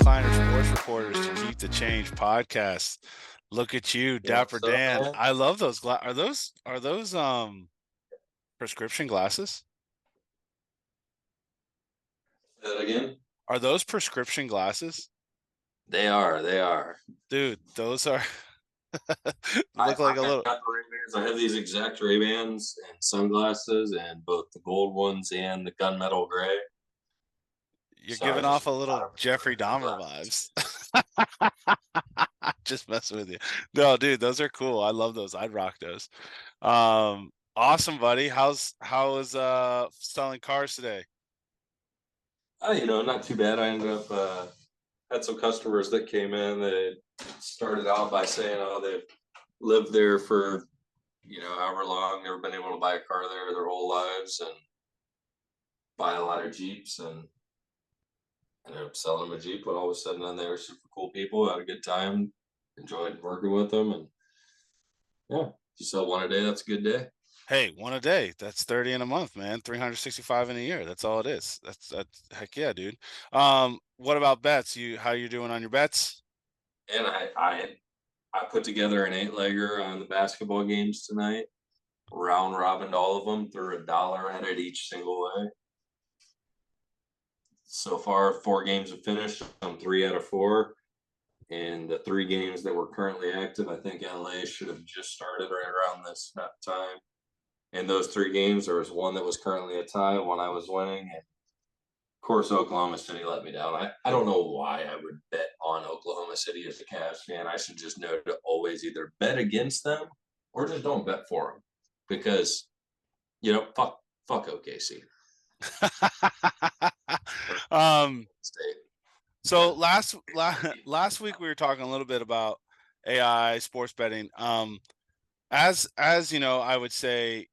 Helpline Sports Reporters to Keep the Change podcast. Look at you, Yeah, Dapper what's up, Dan. man? I love those are those prescription glasses? Say that again? Are those prescription glasses? They are. Dude, those are I, look like I a little got the Ray-Bans. I have these exact Ray-Bans and sunglasses, and both the gold ones and the gunmetal gray. you're So I giving off just a little got a Jeffrey prescription Dahmer glasses. vibes. Just messing with you. No, dude, those are cool. I love those. I'd rock those. Awesome, buddy. How is selling cars today? Not too bad. I ended up had some customers that came in that started out by saying, "Oh, they've lived there for however long, never been able to buy a car there their whole lives, and buy a lot of Jeeps and." Ended up selling them a Jeep, but all of a sudden, then they were super cool people. Had a good time, enjoyed working with them, and yeah, if you sell one a day, that's a good day. Hey, one a day. That's 30 in a month, man. 365 in a year. That's all it is. That's heck yeah, dude. What about bets? How you doing on your bets? And I put together an 8-legger on the basketball games tonight. Round robin all of them, threw $1 at it each single way. So far, 4 games have finished. I'm 3 out of 4. And the 3 games that were currently active, I think LA should have just started right around this time. In those 3 games, there was one that was currently a tie, one I was winning, and of course Oklahoma City let me down. I don't know why I would bet on Oklahoma City as a Cavs fan. I should just know to always either bet against them or just don't bet for them because fuck OKC. um, State. so last week we were talking a little bit about AI sports betting. As you know, I would say,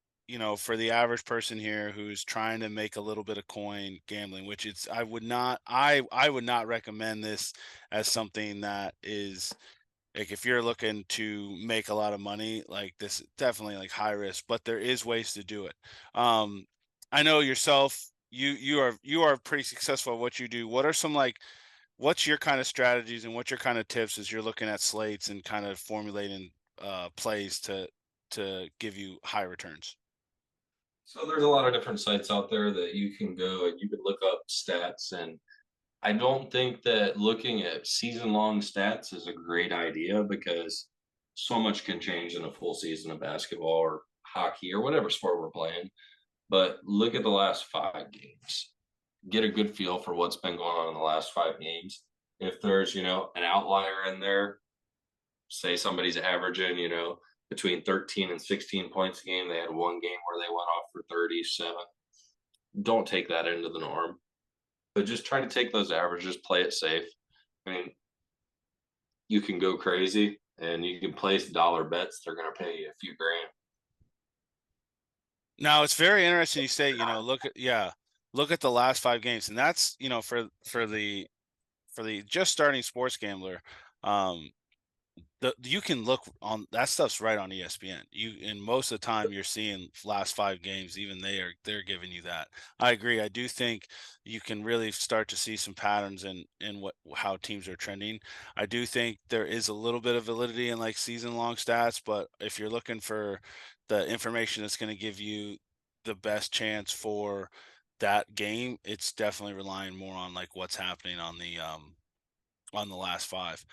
for the average person here who's trying to make a little bit of coin gambling, which it's I would not recommend this as something that is like if you're looking to make a lot of money, like this definitely like high risk, but there is ways to do it. Um, I know yourself, you are pretty successful at what you do. What are some like what's your kind of strategies and what's your kind of tips as you're looking at slates and kind of formulating plays to give you high returns? So there's a lot of different sites out there that you can go and you can look up stats, and I don't think that looking at season long stats is a great idea because so much can change in a full season of basketball or hockey or whatever sport we're playing. But look at the last 5 games. Get a good feel for what's been going on in the last 5 games. If there's, an outlier in there, say somebody's averaging, between 13 and 16 points a game. They had one game where they went off for 37. Don't take that into the norm, but just try to take those averages, play it safe. I mean, you can go crazy and you can place dollar bets. They're going to pay you a few grand. Now it's very interesting you say, look at the last 5 games. And that's, for the just starting sports gambler, um, you can look on that stuff's right on ESPN. And most of the time you're seeing last 5 games, even they're giving you that. I agree. I do think you can really start to see some patterns in how teams are trending. I do think there is a little bit of validity in like season long stats, but if you're looking for the information that's going to give you the best chance for that game, it's definitely relying more on like what's happening on the last 5.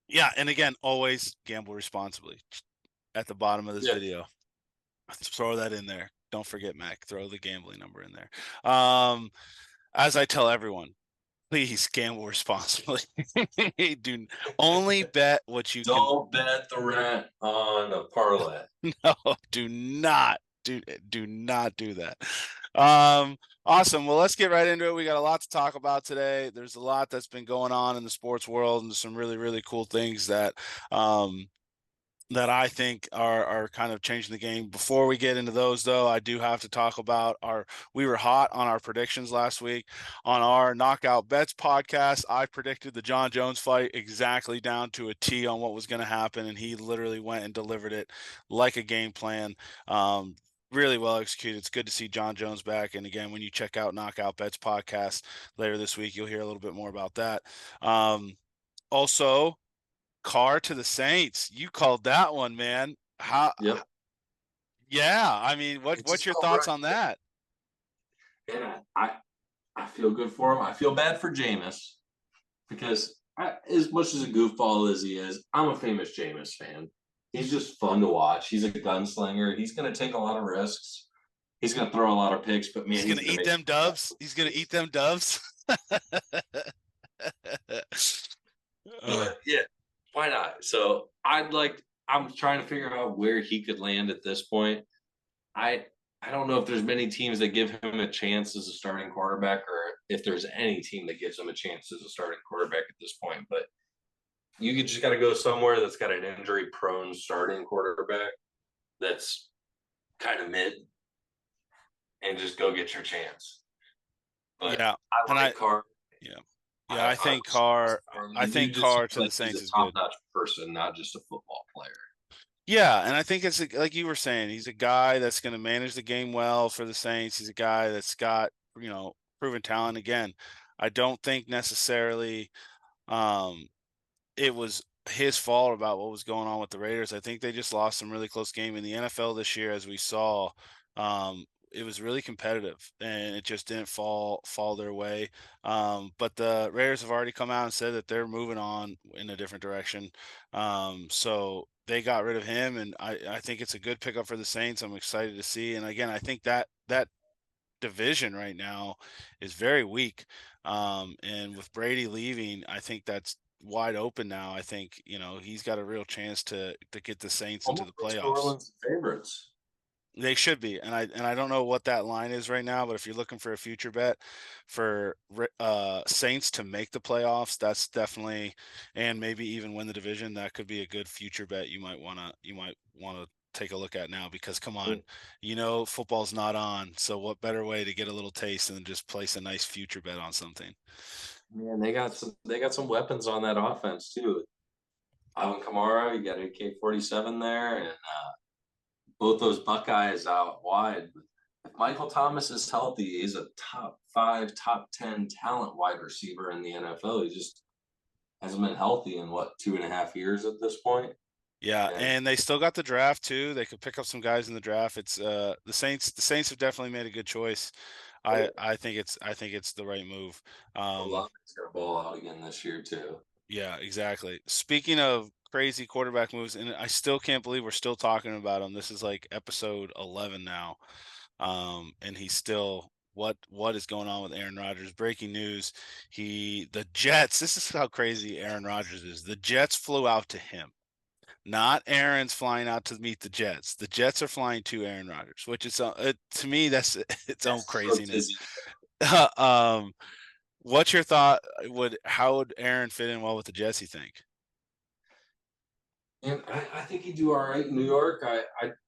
Yeah, and again, always gamble responsibly. At the bottom of this Yeah. video, throw that in there. Don't forget, Mac. Throw the gambling number in there. As I tell everyone, please gamble responsibly. Do only bet what you can. Don't bet the rent on a parlay. No, do not do not do that. Um, awesome. Well, let's get right into it. We got a lot to talk about today. There's a lot that's been going on in the sports world and some really, really cool things um that I think are kind of changing the game. Before we get into those, though, I do have to talk about we were hot on our predictions last week on our Knockout Bets podcast. I predicted the John Jones fight exactly down to a T on what was going to happen, and he literally went and delivered it like a game plan. really well executed. It's good to see John Jones back. And again, when you check out Knockout Bets podcast later this week, you'll hear a little bit more about that. Also, Carr to the Saints. You called that one, man. How? Yep. Yeah. I mean, It what's just your felt thoughts right. on that? And I feel good for him. I feel bad for Jameis because as much as a goofball as he is, I'm a famous Jameis fan. He's just fun to watch. He's a gunslinger. He's going to take a lot of risks. He's going to throw a lot of picks, but He's man, gonna he's going to eat make them dubs. He's gonna eat plays. them dubs. Uh, But yeah, why not? So I'm trying to figure out where he could land at this point. I I don't know if there's many teams that give him a chance as a starting quarterback, or if there's any team that gives him a chance as a starting quarterback at this point. But just got to go somewhere that's got an injury-prone starting quarterback that's kind of mid, and just go get your chance. But yeah, and I like Carr. yeah, yeah, I I think wish the best Carr. for him. I You think just Carr seems to the like he's Saints a is good. top-notch person, not just a football player. Yeah, and I think it's like you were saying, he's a guy that's going to manage the game well for the Saints. He's a guy that's got proven talent. Again, I don't think necessarily um, it was his fault about what was going on with the Raiders. I think they just lost some really close game in the NFL this year, as we saw. It was really competitive, and it just didn't fall their way. But the Raiders have already come out and said that they're moving on in a different direction. So they got rid of him, and I think it's a good pickup for the Saints. I'm excited to see. And again, I think that division right now is very weak. And with Brady leaving, I think that's wide open now. I think, he's got a real chance to get the Saints into Almost the makes New playoffs. Orleans the favorites. They should be. And I don't know what that line is right now, but if you're looking for a future bet for Saints to make the playoffs, that's definitely, and maybe even win the division, that could be a good future bet you might want to take a look at now, because come on, football's not on. So what better way to get a little taste than just place a nice future bet on something? Man, they got some weapons on that offense too. Alvin Kamara, you got AK-47 there, and both those Buckeyes out wide. If Michael Thomas is healthy, he's a top 5, top 10 talent wide receiver in the NFL. He just hasn't been healthy in what 2.5 years at this point. Yeah, And and they still got the draft too. They could pick up some guys in the draft. It's the Saints. The Saints have definitely made a good choice. oh I yeah, I think it's the right move. Um, Olave's gonna ball out again this year too. yeah, exactly. Speaking of crazy quarterback moves, and I still can't believe we're still talking about him. This is like episode 11 now, and he's still what is going on with Aaron Rodgers? Breaking news: the Jets. This is how crazy Aaron Rodgers is. The Jets flew out to him. Not Aaron's flying out to meet the Jets. The Jets are flying to Aaron Rodgers, which is to me that's its own That's so craziness. tizzy. um, what's your thought? How would Aaron fit in well with the Jets? You think? And I think he'd do all right in New York.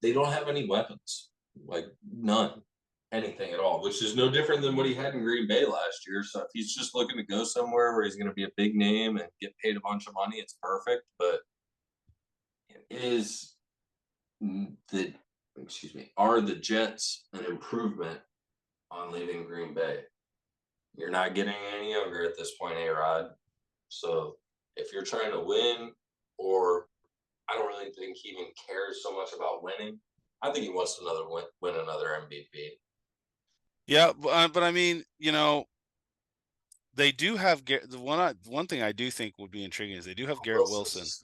They don't have any weapons, like none, anything at all, which is no different than what he had in Green Bay last year. So if he's just looking to go somewhere where he's going to be a big name and get paid a bunch of money, it's perfect. But is the excuse me, are the Jets an improvement on leaving Green Bay? You're not getting any younger at this point, A Rod. So if you're trying to win, or I don't really think he even cares so much about winning. I think he wants to win another MVP. Yeah, but I mean, they do have the one thing I do think would be intriguing is they do have Garrett Wilson, Wilson's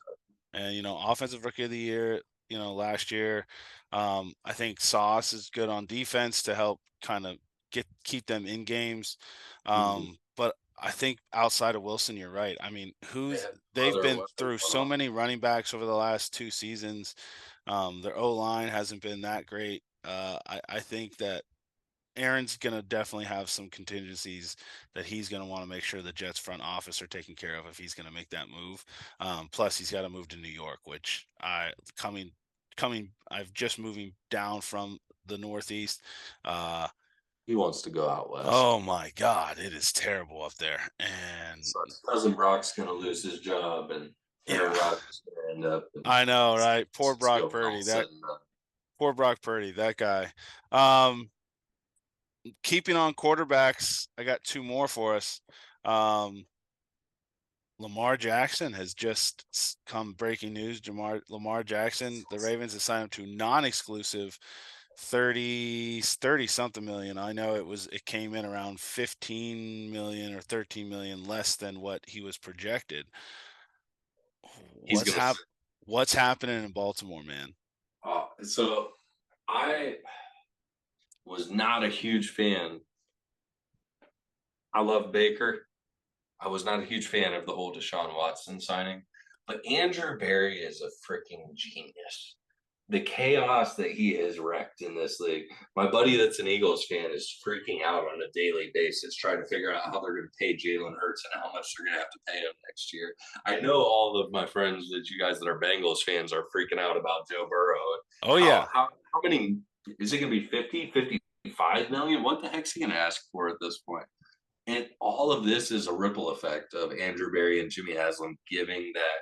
and offensive rookie of the year, last year. I think Sauce is good on defense to help kind of keep them in games. mm-hmm. But I think outside of Wilson, you're right. I mean, They have they've other been weapons through on so many offense. running backs over the last 2 seasons. Their O line hasn't been that great. I think that Aaron's going to definitely have some contingencies that he's going to want to make sure the Jets front office are taken care of if he's going to make that move. Plus, he's got to move to New York, which I've just moving down from the Northeast. Uh, He wants to go out west. oh my God, it is terrible up there. And So his cousin Brock's going to lose his job, and Aaron yeah, Rodgers is going to end up in I know, San right? Poor Brock Francisco when Purdy. all said That and done. Poor Brock Purdy, that guy. Um, Keeping on quarterbacks, I got 2 more for us. Um, Lamar Jackson has just come breaking news. Lamar Jackson, the Ravens have signed him to non-exclusive 30 something million. I know it came in around 15 million or 13 million less than what he was projected. He's What's gonna. hap what's happening in Baltimore, man? So I was not a huge fan. I love Baker. I was not a huge fan of the whole Deshaun Watson signing, but Andrew Berry is a freaking genius. The chaos that he has wrecked in this league. My buddy that's an Eagles fan is freaking out on a daily basis, trying to figure out how they're going to pay Jalen Hurts and how much they're going to have to pay him next year. I know all of my friends that you guys that are Bengals fans are freaking out about Joe Burrow. Oh How yeah. how many is it going to be 50, 55 million? What the heck's he going to ask for at this point? And all of this is a ripple effect of Andrew Berry and Jimmy Haslam giving that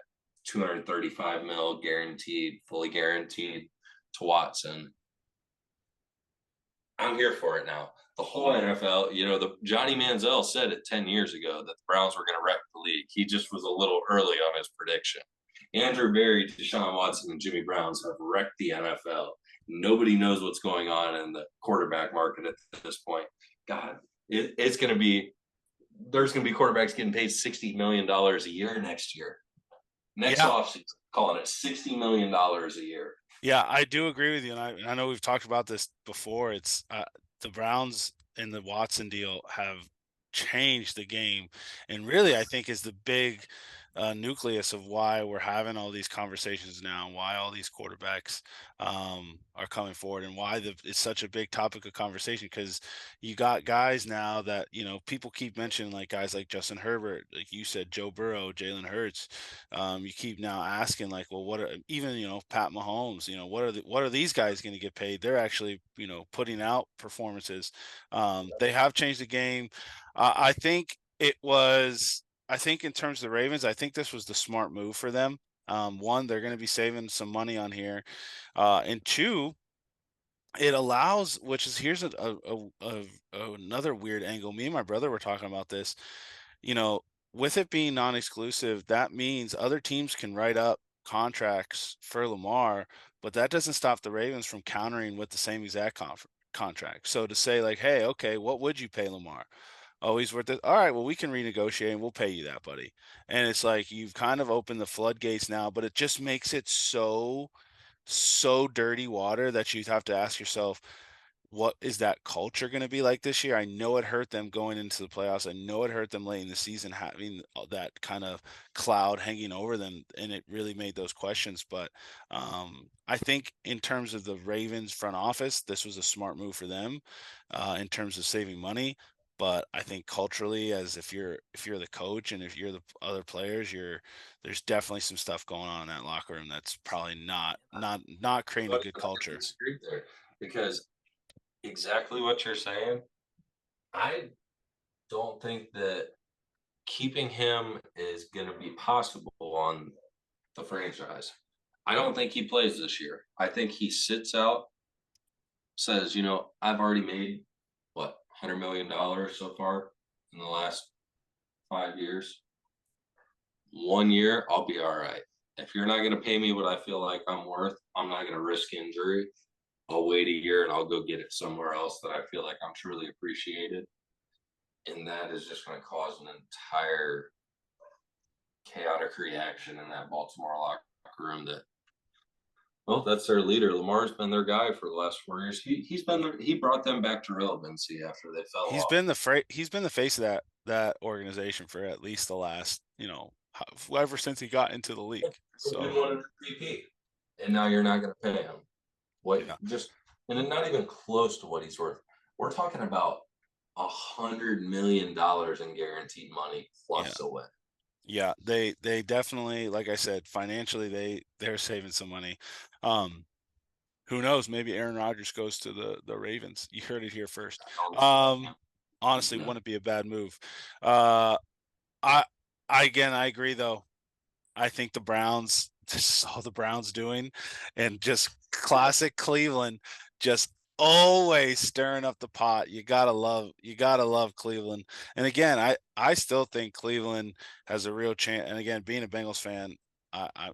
235 mil guaranteed, fully guaranteed to Watson. I'm here for it now. The whole NFL, the Johnny Manziel said it 10 years ago that the Browns were going to wreck the league. He just was a little early on his prediction. Andrew Berry, Deshaun Watson, and Jimmy Browns have wrecked the NFL. Nobody knows what's going on in the quarterback market at this point. God, it's going to be there's going to be quarterbacks getting paid $60 million a year next year. Next Yeah. offseason, calling it $60 million a year. Yeah, I do agree with you, and I know we've talked about this before. It's the Browns and the Watson deal have changed the game, and really, I think is the big nucleus of why we're having all these conversations now, and why all these quarterbacks are coming forward, and why it's such a big topic of conversation. Because you got guys now that people keep mentioning, like guys like Justin Herbert, like you said, Joe Burrow, Jalen Hurts. You keep now asking like, well, what are even Pat Mahomes? What are these guys going to get paid? They're actually putting out performances. They have changed the game. I think it was. I think in terms of the Ravens, I think this was the smart move for them. One, they're going to be saving some money on here, and two, it allows, which is here's another weird angle. Me and my brother were talking about this. You know, with it being non-exclusive, that means other teams can write up contracts for Lamar, but that doesn't stop the Ravens from countering with the same exact contract. So to say like, hey, okay, what would you pay Lamar? Oh, he's worth it. All right, well, we can renegotiate and we'll pay you that, buddy. And it's like you've kind of opened the floodgates now, but it just makes it so dirty water that you have to ask yourself, what is that culture going to be like this year? I know it hurt them going into the playoffs. I know it hurt them late in the season having that kind of cloud hanging over them, and it really made those questions. But I think in terms of the Ravens front office, this was a smart move for them in terms of saving money. But I think culturally, as if you're the coach and if you're the other players, there's definitely some stuff going on in that locker room that's probably not creating a I'm good not going to culture. disagree there because exactly what you're saying. I don't think that keeping him is going to be possible on the franchise. I don't think he plays this year. I think he sits out, says, I've already made what $100 million so far in the last 5 years. 1 year, I'll be all right. If you're not going to pay me what I feel like I'm worth, I'm not going to risk injury. I'll wait a year and I'll go get it somewhere else that I feel like I'm truly appreciated. And that is just going to cause an entire chaotic reaction in that Baltimore locker room that, well, that's their leader. Lamar's been their guy for the last 4 years. He brought them back to relevancy after they fell off. He's been the face of that organization for at least the last ever since he got into the league. He's been So one an MVP, and now you're not going to pay him what yeah, just and not even close to what he's worth. We're talking about $100 million in guaranteed money yeah, plus a win. yeah. They definitely, like I said, financially they're saving some money. Um, who knows? Maybe Aaron Rodgers goes to the Ravens. You heard it here first. Um, Honestly, No. wouldn't be a bad move. Uh, I I agree though. I think the Browns this is all the Browns doing, and just classic Cleveland, just always stirring up the pot. You gotta love Cleveland. And again, I still think Cleveland has a real chance. And again, being a Bengals fan,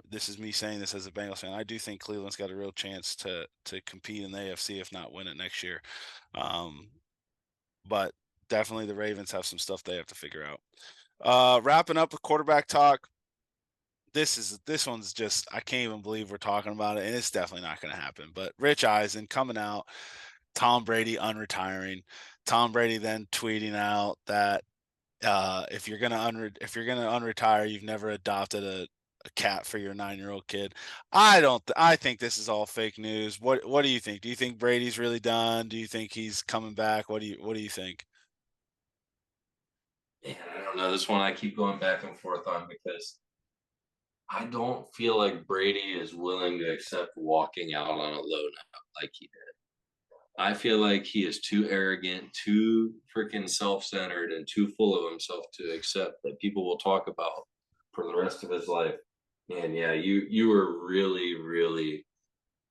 this is me saying this as a Bengals fan. I do think Cleveland's got a real chance to compete in the AFC, if not win it next year. Um, but definitely the Ravens have some stuff they have to figure out. Wrapping up with quarterback talk. This one's just, I can't even believe we're talking about it, and it's definitely not going to happen. But Rich Eisen coming out, Tom Brady unretiring, Tom Brady then tweeting out that if you're gonna unretire, you've never adopted a cat for your 9-year-old kid. I think this is all fake news. What do you think? Do you think Brady's really done? Do you think he's coming back? What do you think? Man, I don't know. This one I keep going back and forth on because I don't feel like Brady is willing to accept walking out on a low note like he did. I feel like he is too arrogant, too freaking self-centered, and too full of himself to accept that people will talk about for the rest of his life. And yeah, you were really, really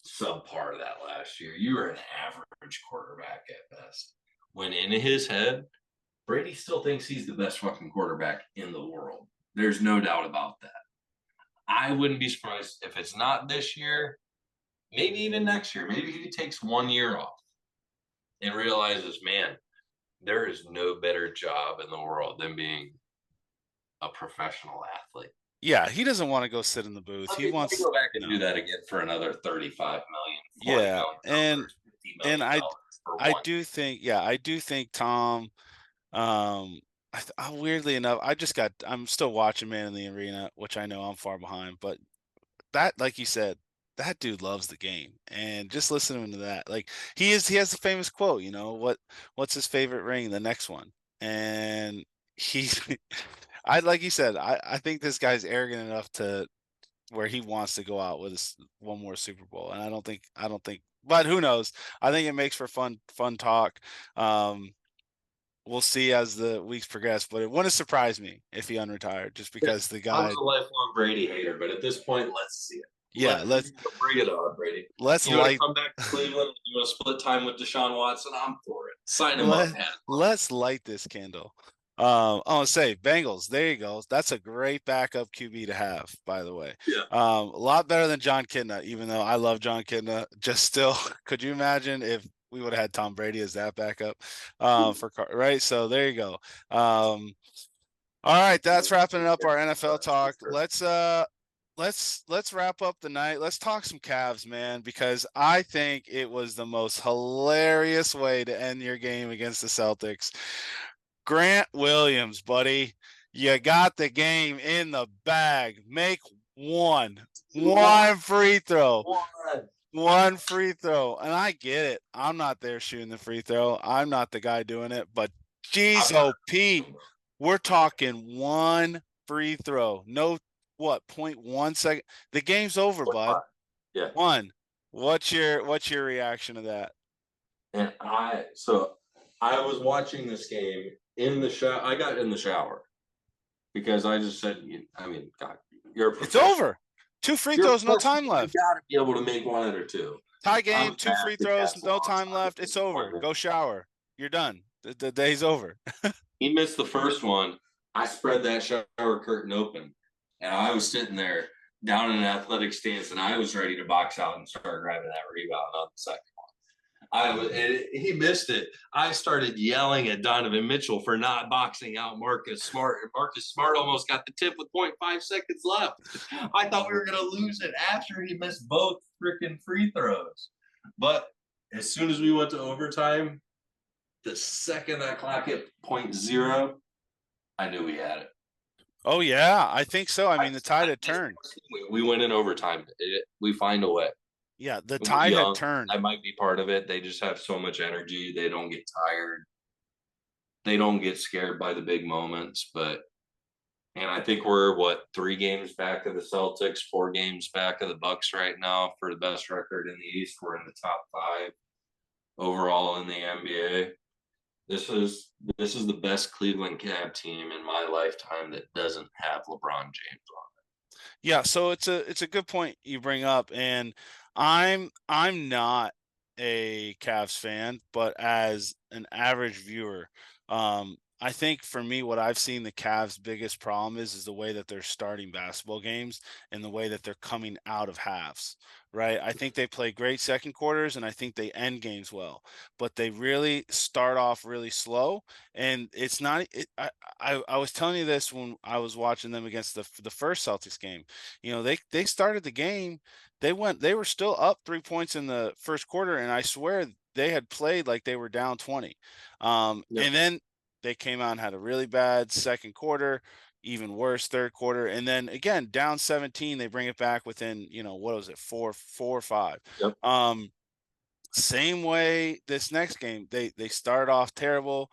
subpar that last year. You were an average quarterback at best. When in his head, Brady still thinks he's the best fucking quarterback in the world. There's no doubt about that. I wouldn't be surprised if it's not this year, maybe even next year. Maybe he takes 1 year off and realizes, man, there is no better job in the world than being a professional athlete. Yeah, he doesn't want to go sit in the booth. He Let me wants go back and do no. that again for another 35 million, 40 Yeah, million and dollars, 50 and million I dollars for I one. do think yeah, I do think Tom weirdly enough, I'm still watching Man in the Arena, which I know I'm far behind, but that, like you said, that dude loves the game. And just listening to that, like he has a famous quote, what's his favorite ring? The next one. And he I like you said, I think this guy's arrogant enough to where he wants to go out with one more Super Bowl. And I don't think but who knows? I think it makes for fun talk. Um we'll see as the weeks progress, but it wouldn't surprise me if he unretired just Yeah, because the I was guy a lifelong Brady hater, but at this point, let's see it. yeah, Bring it on, Brady. let's You want to light come back to Cleveland? You want to split time with Deshaun Watson? I'm for it. Sign him up, Let man. let's light this candle. I want to say Bengals. There you go. That's a great backup QB to have, by the way. Yeah. A lot better than John Kidna, even though I love John Kidna. Just still, could you imagine if we would have had Tom Brady as that backup? Right. So there you go. All right, that's wrapping up our NFL talk. Let's wrap up the night. Let's talk some Cavs, man, because I think it was the most hilarious way to end your game against the Celtics. Grant Williams, buddy, you got the game in the bag. Make one free throw. One. One free throw. And I get it. I'm not there shooting the free throw. I'm not the guy doing it, but geez, oh Pete, we're talking one free throw. No, what, 0.1 second. The game's over, bud. Yeah. One. What's your reaction to that? And I was watching this game in the shower. I got in the shower because I just said, I mean, God, you're a It's professional. over. Two free You're a throws, no professional. time You left. got to be able to make one or two. Tie I'm game, two mad free the throws, Cavs no lost. time left. It's over. Go shower. You're done. The day's over. He missed the first one. I spread that shower curtain open, and I was sitting there down in an athletic stance, and I was ready to box out and start grabbing that rebound on the second. He missed it. I started yelling at Donovan Mitchell for not boxing out Marcus Smart. And Marcus Smart almost got the tip with 0.5 seconds left. I thought we were going to lose it after he missed both freaking free throws. But as soon as we went to overtime, the second that clock hit 0.0, I knew we had it. Oh yeah, I think so. I mean, the tide had turned. We went in overtime. We find a way. Yeah, the We're tide had young. turned. That might be part of it. They just have so much energy. They don't get tired. They don't get scared by the big moments. And I think we're 3 games back of the Celtics, 4 games back of the Bucks right now for the best record in the East. We're in the top 5 overall in the NBA. This is the best Cleveland Cab team in my lifetime that doesn't have LeBron James on. Yeah, so it's a good point you bring up, and I'm not a Cavs fan, but as an average viewer, I think for me, what I've seen the Cavs' biggest problem is the way that they're starting basketball games and the way that they're coming out of halves. Right? I think they play great second quarters, and I think they end games well, but they really start off really slow, and it's not. I was telling you this when I was watching them against the first Celtics game. They started the game. They were still up 3 points in the first quarter, and I swear they had played like they were down 20. Yep. And then they came out and had a really bad second quarter, even worse third quarter, and then again down 17. They bring it back within what was it, four or five. Yep. Um, Same way this next game. They start off terrible,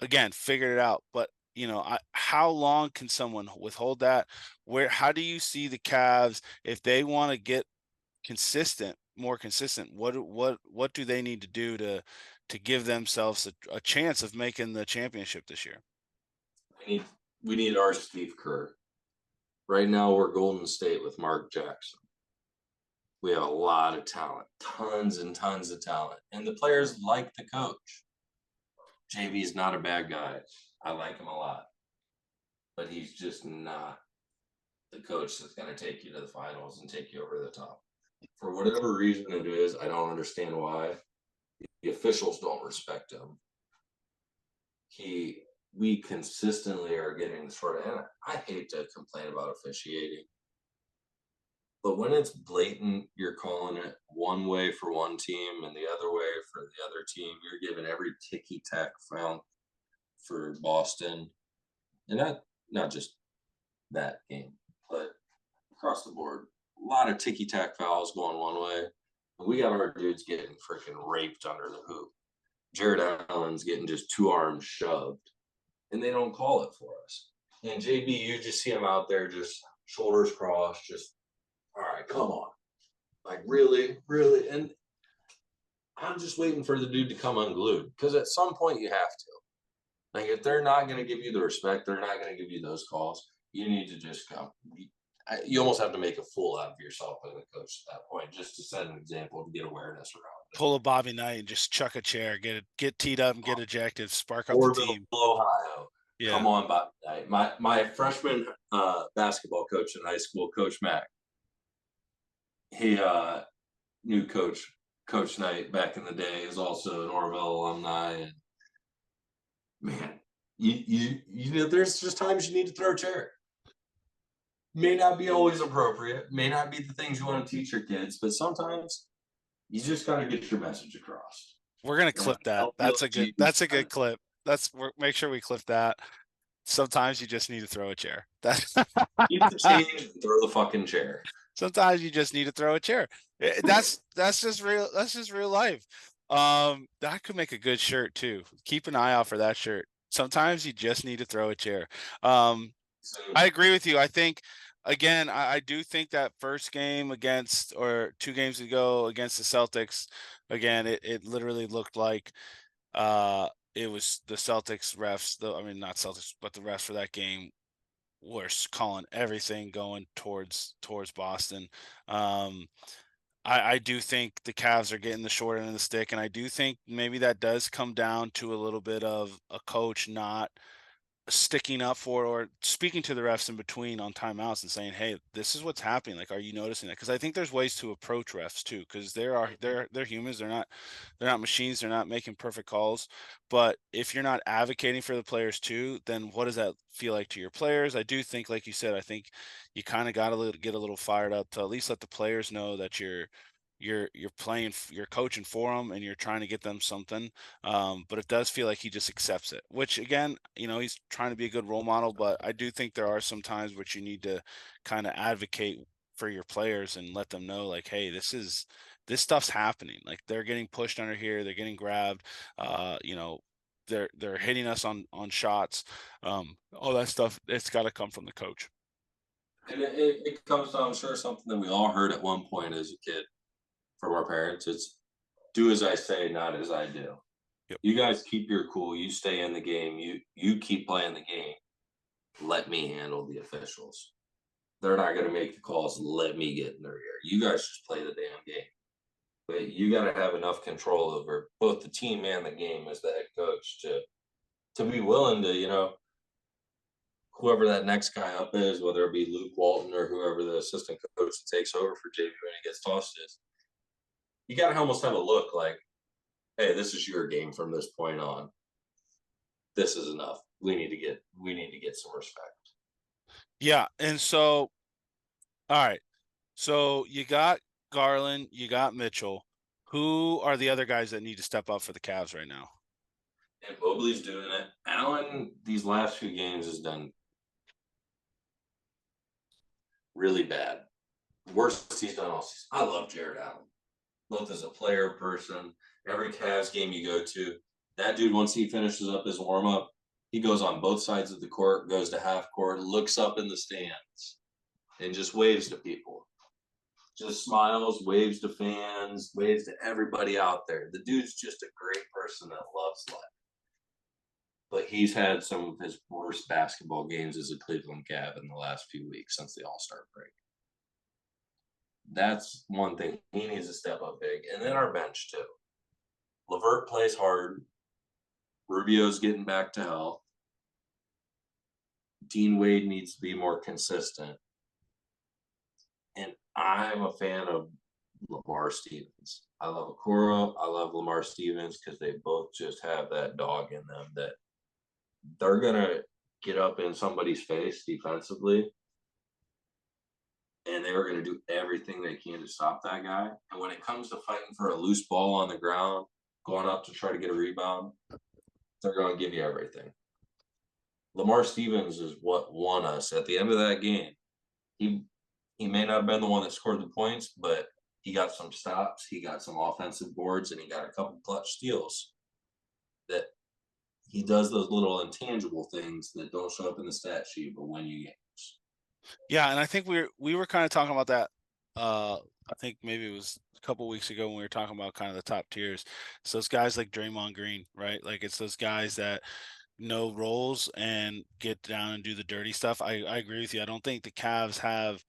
again, figured it out. But how long can someone withhold that? How do you see the Cavs if they want to get more consistent? What do they need to do to give themselves a chance of making the championship this year? We need we need our Steve Kerr. Right now, we're Golden State with Mark Jackson. We have a lot of talent, tons and tons of talent, and the players like the coach. JB's not a bad guy. I like him a lot, but he's just not the coach that's going to take you to the finals and take you over the top. For whatever reason it is, I don't understand why the officials don't respect him. We consistently are getting sort of, and I hate to complain about officiating, but when it's blatant, you're calling it one way for one team and the other way for the other team. You're giving every ticky tack foul for Boston, and not just that game, but across the board. A lot of ticky tack fouls going one way. And we got our dudes getting freaking raped under the hoop. Jared Allen's getting just two arms shoved, and they don't call it for us. And JB, you just see him out there, just shoulders crossed, just all right, come on, like really, really. And I'm just waiting for the dude to come unglued because at some point you have to. Like if they're not going to give you the respect, they're not going to give you those calls. You need to just come. You almost have to make a fool out of yourself as a coach at that point, just to set an example to get awareness around it. Pull a Bobby Knight and just chuck a chair, get teed up and get ejected, spark up the Orville, team. Ohio. Yeah. Come on, Bobby Knight. My freshman basketball coach in high school, Coach Mack, he knew Coach Knight back in the day. Is also an Orville alumni, and man, you know, there's just times you need to throw a chair. May not be always appropriate, may not be the things you want to teach your kids, but sometimes you just got to get your message across. We're gonna And clip I that. don't feel like That's a good clip. Make sure we clip that. Sometimes you just need to throw a chair. That keep the change and throw the fucking chair. Sometimes you just need to throw a chair. That's just real. That's just real life. That could make a good shirt too. Keep an eye out for that shirt. Sometimes you just need to throw a chair. Um, So I agree with you. I think again, I do think that first game against or 2 games ago against the Celtics, again, it literally looked like it was the Celtics refs, I mean not Celtics, but the refs for that game were calling everything going towards Boston. Um, I do think the Cavs are getting the short end of the stick, and I do think maybe that does come down to a little bit of a coach not sticking up for or speaking to the refs in between on timeouts and saying, "Hey, this is what's happening. Like, are you noticing that?" Because I think there's ways to approach refs too, because they're humans. They're not machines. They're not making perfect calls. But if you're not advocating for the players too, then what does that feel like to your players? I do think, like you said, I think you kind of got to get a little fired up to at least let the players know that you're playing, you're coaching for them, and you're trying to get them something. But it does feel like he just accepts it, which again, he's trying to be a good role model. But I do think there are some times which you need to kind of advocate for your players and let them know, like, hey, this stuff's happening. Like they're getting pushed under here, they're getting grabbed. They're hitting us on shots. All that stuff. It's got to come from the coach. and it comes down, I'm sure, something that we all heard at one point as a kid from our parents. It's do as I say, not as I do. Yep. You guys keep your cool. You stay in the game. You keep playing the game. Let me handle the officials. They're not going to make the calls. Let me get in their ear. You guys just play the damn game. But you got to have enough control over both the team and the game as the head coach to be willing to, whoever that next guy up is, whether it be Luke Walton or whoever the assistant coach that takes over for JV when he gets tossed is, you got to almost have a look like, hey, this is your game from this point on. This is enough. We need to get some respect. Yeah, and so all right. So you got Garland, you got Mitchell. Who are the other guys that need to step up for the Cavs right now? And Mobley's doing it. Allen, these last few games has done really bad. Worst he's done all season. I love Jared Allen, both as a player, person. Every Cavs game you go to, that dude, once he finishes up his warm up, he goes on both sides of the court, goes to half court, looks up in the stands, and just waves to people. Just smiles, waves to fans, waves to everybody out there. The dude's just a great person that loves life. But he's had some of his worst basketball games as a Cleveland Cav in the last few weeks since the All Star break. That's one thing he needs to step up big. And then our bench, too. Levert plays hard. Rubio's getting back to health. Dean Wade needs to be more consistent. And I'm a fan of Lamar Stevens. I love Okoro. I love Lamar Stevens because they both just have that dog in them that they're going to get up in somebody's face defensively. And they were going to do everything they can to stop that guy. And when it comes to fighting for a loose ball on the ground, going up to try to get a rebound, they're going to give you everything. Lamar Stevens is what won us at the end of that game. He he may not have been the one that scored the points, but he got some stops, he got some offensive boards, and he got a couple clutch steals. That he does those little intangible things that don't show up in the stat sheet, but win you games. Yeah, and I think we were kind of talking about that. I think maybe it was a couple weeks ago when we were talking about kind of the top tiers. So those guys like Draymond Green, right? Like it's those guys that know roles and get down and do the dirty stuff. I agree with you. I don't think the Cavs have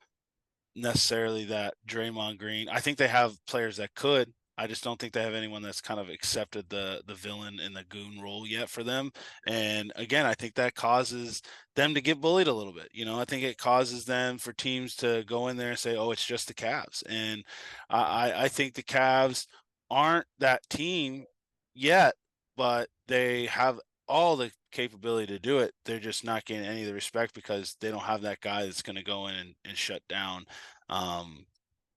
necessarily that Draymond Green. I think they have players that could. I just don't think they have anyone that's kind of accepted the villain and the goon role yet for them. And again, I think that causes them to get bullied a little bit. I think it causes them for teams to go in there and say, "Oh, it's just the Cavs." And I think the Cavs aren't that team yet, but they have all the capability to do it. They're just not getting any of the respect because they don't have that guy that's going to go in and shut down um,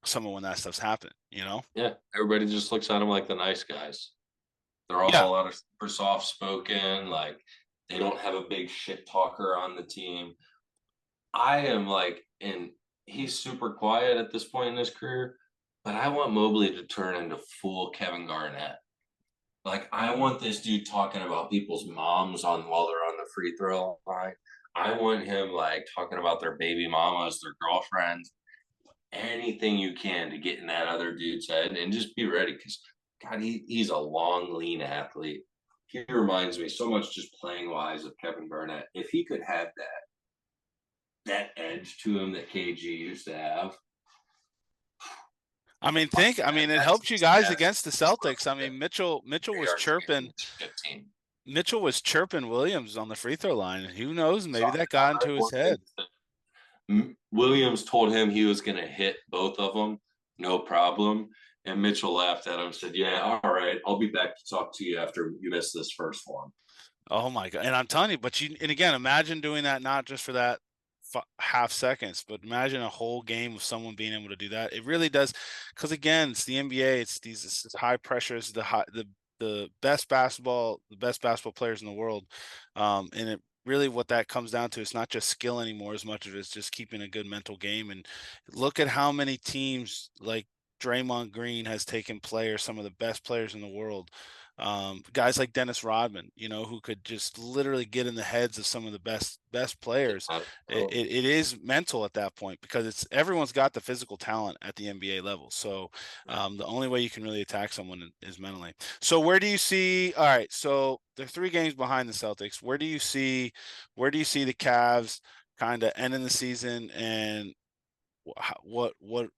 someone when that stuff's happening. Yeah, everybody just looks at them like the nice guys. They're Yeah. all out of super soft spoken, like they don't have a big shit talker on the team. I am like, and he's super quiet at this point in his career, but I want Mobley to turn into full Kevin Garnett. Like, I want this dude talking about people's moms on while they're on the free throw line. I want him like talking about their baby mamas, their girlfriends, anything you can to get in that other dude's head and just be ready. Because God, he's a long, lean athlete. He reminds me so much just playing wise of Kevin Garnett. If he could have that edge to him that KG used to have, It that's helped you guys that's against the Celtics. I mean, Mitchell they was are chirping. championship team. Mitchell was chirping Williams on the free throw line. Who knows? Maybe So that got into his head. Williams told him he was going to hit both of them, no problem. And Mitchell laughed at him and said, "Yeah, all right, I'll be back to talk to you after you miss this first one." Oh my God. And I'm telling you, and again, imagine doing that not just for that half seconds, but imagine a whole game of someone being able to do that. It really does. Cause again, it's the NBA. It's high pressures, the best basketball players in the world. And it really, what that comes down to, it's not just skill anymore as much as it's just keeping a good mental game. And look at how many teams like Draymond Green has taken players, some of the best players in the world, guys like Dennis Rodman, who could just literally get in the heads of some of the best players. It is mental at that point because everyone's got the physical talent at the NBA level. So the only way you can really attack someone is mentally. So where do you see? All right, so they're 3 games behind the Celtics. Where do you see the Cavs kind of ending the season, and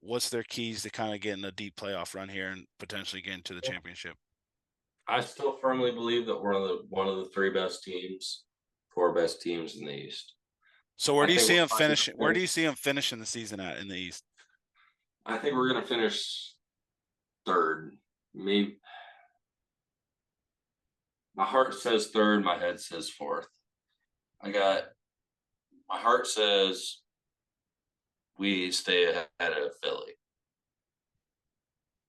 what's their keys to kind of getting a deep playoff run here and potentially getting to the championship? I still firmly believe that we're one of the three best teams, four best teams in the East. So where I do you think see we're them probably finish? gonna Where do finish. you see them finishing the season at in the East? I think we're gonna finish third. Maybe my heart says third, my head says fourth. I got my heart says we stay ahead of Philly.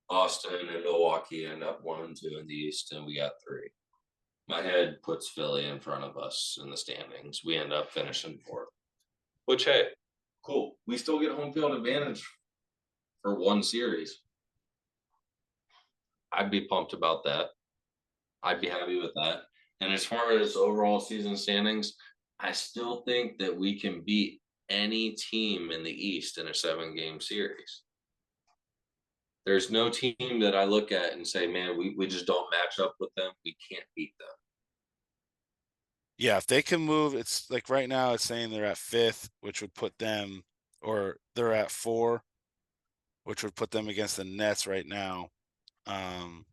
Boston and Milwaukee end up 1 and 2 in the East, and we got three. My head puts Philly in front of us in the standings. We end up finishing fourth. Which, hey, cool. We still get home field advantage for one series. I'd be pumped about that. I'd be happy with that. And as far as overall season standings, I still think that we can beat any team in the East in a 7 game series. There's no team that I look at and say, man, we just don't match up with them. We can't beat them. Yeah, if they can move, it's like right now it's saying they're at fifth, which would put them, or they're at four, which would put them against the Nets right now. Um,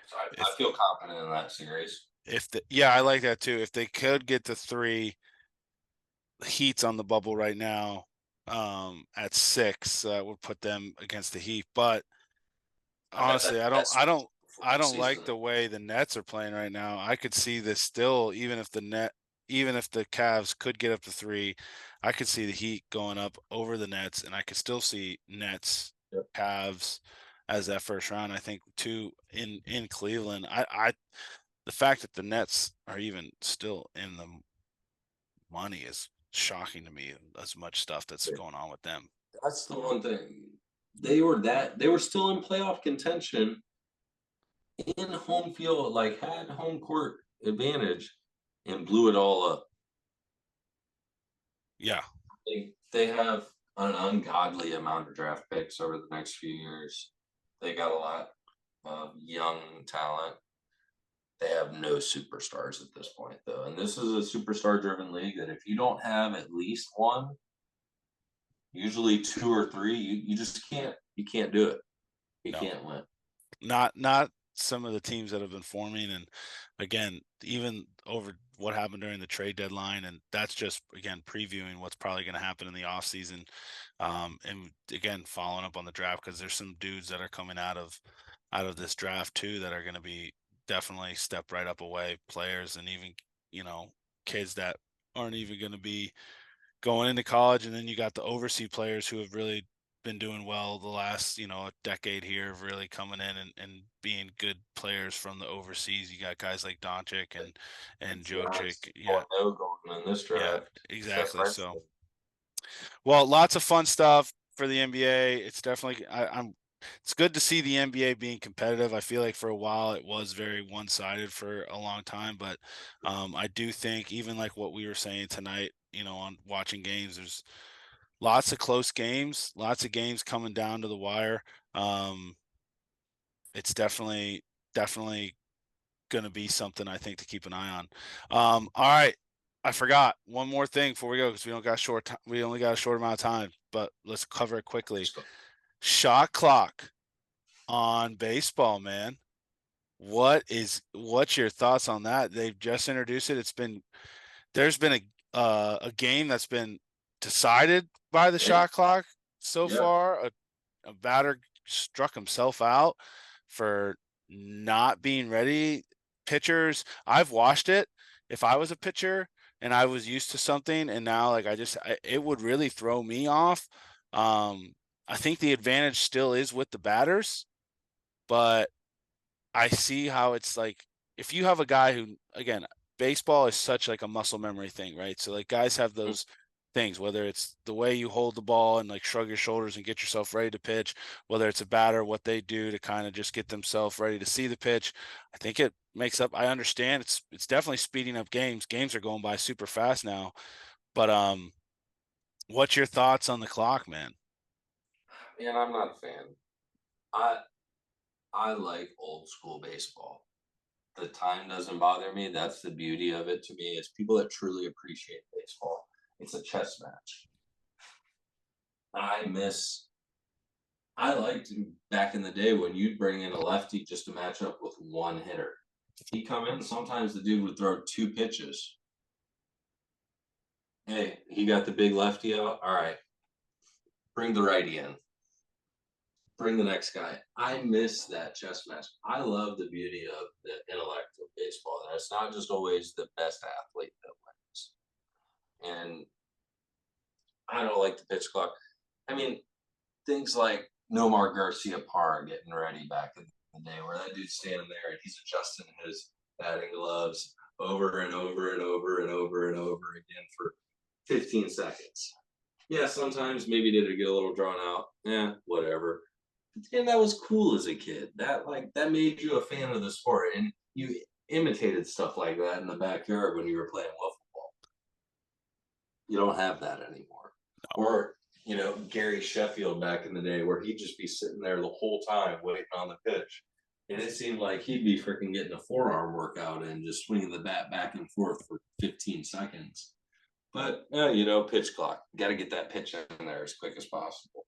So I if feel confident in that series. yeah, I like that too. If they could get to three, the Heat's on the bubble right now, at six, so that would put them against the Heat. But I bet honestly, that that's before I the don't like season. the way the Nets are playing right now. I could see this still, even if the Cavs could get up to three, I could see the Heat going up over the Nets, and I could still see Nets, Yep. Cavs as that first round. I think too in Cleveland. The fact that the Nets are even still in the money is shocking to me. As much stuff that's going on with them. That's the one thing. They were still in playoff contention in home field, like had home court advantage and blew it all up. Yeah, They have an ungodly amount of draft picks over the next few years. They got a lot of young talent. They have no superstars at this point, though. And this is a superstar driven league that if you don't have at least one, usually two or three, you just can't do it. You no. can't win. Not some of the teams that have been forming, and again, even over what happened during the trade deadline, and that's just again previewing what's probably going to happen in the offseason. And again, following up on the draft, because there's some dudes that are coming out of this draft too that are going to be definitely step right up away players, and even kids that aren't even going to be going into college. And then you got the overseas players who have really been doing well the last, a decade here of really coming in and being good players from the overseas. You got guys like Doncic and Giannis Jokic. Yeah, 2.0 going in this yeah, draft. He's a exactly. So, freshman. well, lots of fun stuff for the NBA. It's definitely I'm it's good to see the NBA being competitive. I feel like for a while it was very one-sided for a long time, but I do think even like what we were saying tonight, on watching games, there's lots of close games, lots of games coming down to the wire. Um, it's definitely going to be something I think to keep an eye on. All right, I forgot one more thing before we go because we only got a short amount of time, but let's cover it quickly. Shot clock on baseball, man. What's your thoughts on that? They've just introduced it. There's been a game that's been decided by the Yeah, shot clock so yeah. far. A batter struck himself out for not being ready. Pitchers, I've watched it. If I was a pitcher and I was used to something, and now like it would really throw me off. I think the advantage still is with the batters, but I see how it's like if you have a guy who, again, baseball is such like a muscle memory thing, right? So like guys have those things, whether it's the way you hold the ball and like shrug your shoulders and get yourself ready to pitch, whether it's a batter, what they do to kind of just get themselves ready to see the pitch. I think it makes up. I understand it's definitely speeding up games. Games are going by super fast now, but what's your thoughts on the clock, man? Man, I'm not a fan. I I like old school baseball. The time doesn't bother me. That's the beauty of it to me is people that truly appreciate baseball. It's a chess match. I miss. I liked back in the day when you'd bring in a lefty just to match up with one hitter. He'd come in. Sometimes the dude would throw two pitches. Hey, he got the big lefty out. All right, bring the righty in. Bring the next guy. I miss that chess match. I love the beauty of the intellect of baseball. And it's not just always the best athlete that wins. And I don't like the pitch clock. I mean, things like Nomar Garcia Parr getting ready back in the day, where that dude's standing there and he's adjusting his batting gloves over and over and over and over and over again for 15 seconds. Yeah, sometimes maybe did it get a little drawn out. Yeah, whatever. And that was cool as a kid. That made you a fan of the sport, and you imitated stuff like that in the backyard when you were playing wiffle ball. You don't have that anymore. Or Gary Sheffield back in the day, where he'd just be sitting there the whole time waiting on the pitch, and it seemed like he'd be freaking getting a forearm workout and just swinging the bat back and forth for 15 seconds. But pitch clock. Got to get that pitch in there as quick as possible.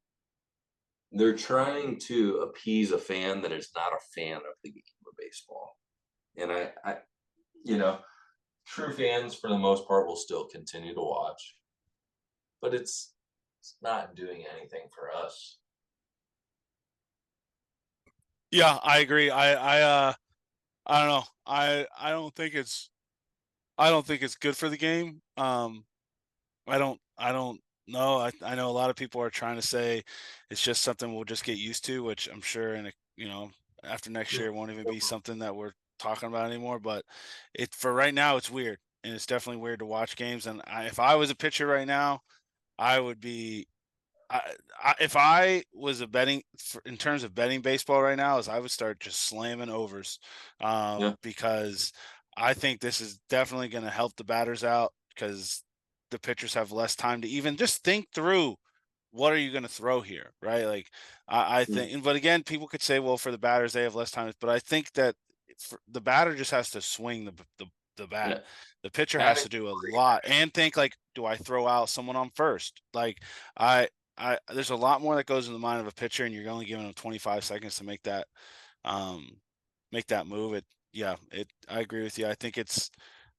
They're trying to appease a fan that is not a fan of the game of baseball. And you know, true fans for the most part will still continue to watch, but it's not doing anything for us. Yeah, I agree. I don't know. I don't think it's good for the game. I don't know. I know a lot of people are trying to say it's just something we'll just get used to, which I'm sure after next Yeah. year it won't even be something that we're talking about anymore. But for right now it's weird, and it's definitely weird to watch games. And if I was a pitcher right now, I would be if I was a in terms of betting baseball right now, is I would start just slamming overs, Yeah. because I think this is definitely going to help the batters out because the pitchers have less time to even just think through what are you going to throw here, right? Like I Mm. think, but again, people could say, well, for the batters they have less time, but I think that the batter just has to swing the bat. Yeah. The pitcher has Batting to do a great. lot and think like, do I throw out someone on first? Like I there's a lot more that goes in the mind of a pitcher, and you're only giving them 25 seconds to um make that move. I agree with you.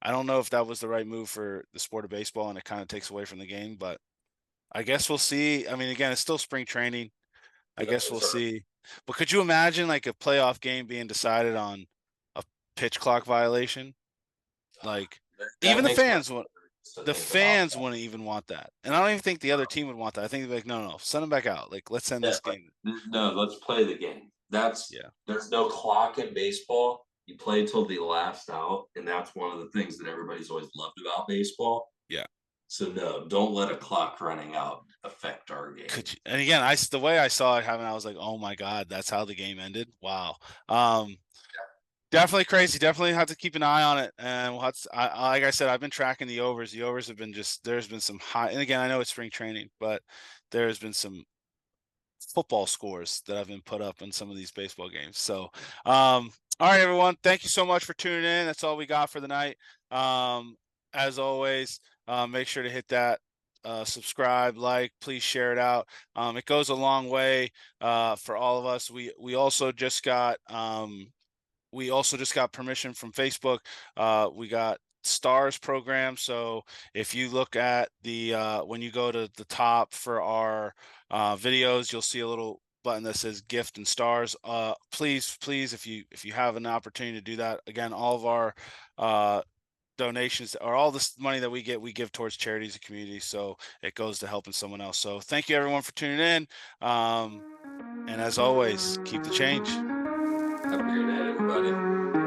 I don't know if that was the right move for the sport of baseball, and it kind of takes away from the game, but I guess we'll see. I mean, again, it's still spring training. I Yeah, guess we'll that's right. see. But could you imagine like a playoff game being decided on a pitch clock violation? Like That even makes my to the think about fans wouldn't even want that. And I don't even think the other team would want that. I think they'd be like, no, no, no, send them back out. Like, let's send that. this game. No, let's play the game. Yeah. There's no clock in baseball. You play till the last out, and that's one of the things that everybody's always loved about baseball. Yeah. So no, don't let a clock running out affect our game. Could you, and again, the way I saw it happen, I was like, oh my God, that's how the game ended. Wow. Definitely crazy. Definitely have to keep an eye on it. And like I said, I've been tracking the overs. The overs have been there's been some high, and again, I know it's spring training, but there's been some football scores that have been put up in some of these baseball games. So, all right, everyone, thank you so much for tuning in. That's all we got for the night. As always, make sure to hit that subscribe, like, please share it out. It goes a long way for all of us. We also just got permission from Facebook. We got stars program. So if you look at when you go to the top for our videos, you'll see a little button that says gift and stars. Please, if you have an opportunity to do that, again, all of our donations or all this money that we give towards charities and communities. So it goes to helping someone else. So thank you everyone for tuning in. And as always, keep the change. Have a great night, everybody.